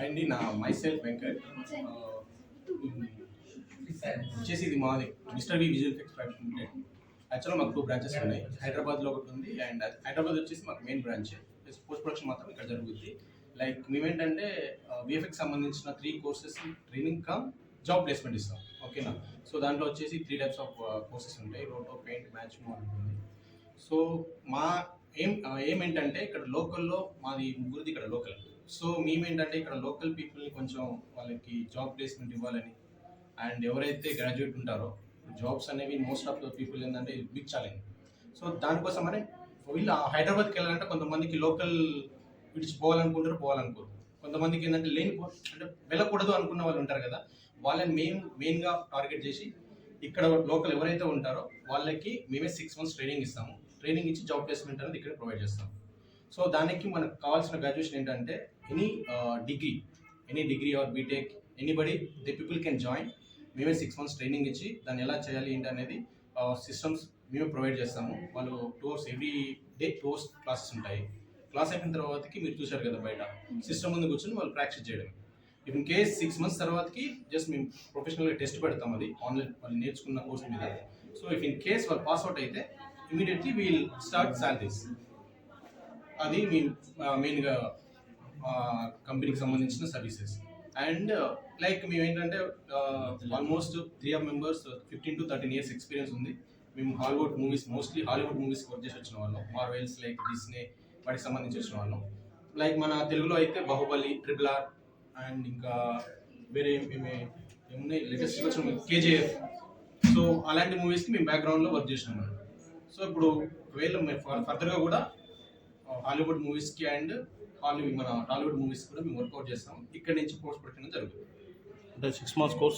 అండి నా మైసెల్ఫ్ వెంకట్ వచ్చేసి ఇది మాది మిస్టర్ వి విజువల్ ఎఫెక్ట్స్ ప్రైవేట్ లిమిటెడ్. యాక్చువల్గా మాకు 2 బ్రాంచెస్ ఉన్నాయి. హైదరాబాద్లో ఒకటి ఉంది అండ్ హైదరాబాద్ వచ్చేసి మాకు మెయిన్ బ్రాంచ్. పోస్ట్ ప్రొడక్షన్ మాత్రం ఇక్కడ జరుగుతుంది. లైక్ మేమేంటంటే విఎఫ్ఎక్స్ సంబంధించిన 3 courses training come job placement ఇస్తాం. ఓకేనా. సో దాంట్లో వచ్చేసి 3 టైప్స్ ఆఫ్ కోర్సెస్ ఉంటాయి. రోటో, పెయింట్, మ్యాచ్ మూవ్ ఉంటుంది. సో మా ఏమేంటంటే ఇక్కడ లోకల్లో మాది ముగ్గురిది ఇక్కడ లోకల్. సో మేమేంటంటే ఇక్కడ లోకల్ పీపుల్ని కొంచెం వాళ్ళకి జాబ్ ప్లేస్మెంట్ ఇవ్వాలని అండ్ ఎవరైతే గ్రాడ్యుయేట్ ఉంటారో జాబ్స్ అనేవి మోస్ట్ ఆఫ్ ద పీపుల్ ఏంటంటే బిగ్ ఛాలెంజ్. సో దానికోసమనే వీళ్ళు హైదరాబాద్కి వెళ్ళాలంటే కొంతమందికి లోకల్ విడిచిపోవాలనుకుంటారు, పోవాలనుకోరు. కొంతమందికి ఏంటంటే అంటే వెళ్ళకూడదు అనుకున్న వాళ్ళు ఉంటారు కదా, వాళ్ళని మెయిన్గా టార్గెట్ చేసి ఇక్కడ లోకల్ ఎవరైతే ఉంటారో వాళ్ళకి మేమే 6 months ట్రైనింగ్ ఇస్తాము. ట్రైనింగ్ ఇచ్చి జాబ్ ప్లేస్మెంట్ అనేది ఇక్కడ ప్రొవైడ్ చేస్తాం. సో దానికి మనకు కావాల్సిన గ్రాడ్యుయేషన్ ఏంటంటే any degree or BTech anybody the people can join. మేమే 6 months ట్రైనింగ్ ఇచ్చి దాన్ని ఎలా చేయాలి ఏంటి అనేది సిస్టమ్స్ మేమే ప్రొవైడ్ చేస్తాము. వాళ్ళు 2 hours every day 2 hours classes ఉంటాయి. క్లాస్ అయిపోయిన తర్వాతకి మీరు చూశారు కదా బయట సిస్టమ్ ముందు కూర్చొని వాళ్ళు ప్రాక్టీస్ చేయడం. ఇఫ్ ఇన్ కేస్ 6 months తర్వాతకి జస్ట్ మేము ప్రొఫెషనల్గా టెస్ట్ పెడతాం, అది ఆన్లైన్ వాళ్ళు నేర్చుకున్న కోర్స్ మీద. సో ఇఫ్ ఇన్ కేస్ వాళ్ళు పాస్అవుట్ అయితే ఇమీడియట్లీ వీల్ స్టార్ట్ సాలరీస్. అది మెయిన్గా కంపెనీకి సంబంధించిన సర్వీసెస్. అండ్ లైక్ మేము ఏంటంటే almost 3 members 15 to 13 years experience ఉంది. మేము మోస్ట్లీ హాలీవుడ్ మూవీస్ వర్క్ చేసి వచ్చిన వాళ్ళం. మార్వెల్స్ లైక్ డిస్నీ వాటికి సంబంధించి వచ్చిన వాళ్ళం. లైక్ మన తెలుగులో అయితే బాహుబలి, ట్రిపుల్ ఆర్ అండ్ ఇంకా వేరే ఏమున్నాయి లేటెస్ట్గా వచ్చిన కేజీఎఫ్. సో అలాంటి మూవీస్కి మేము బ్యాక్గ్రౌండ్లో వర్క్ చేసినాం మనం. సో ఇప్పుడు ఒకవేళ ఫర్దర్గా కూడా హాలీవుడ్ మూవీస్కి అండ్ మన టాలీవుడ్ మూవీస్ కూడా మేము వర్కౌట్ చేస్తాం. ఇక్కడ నుంచి కోర్స్ పెట్టడం జరుగుతుంది. అంటే 6 months కోర్స్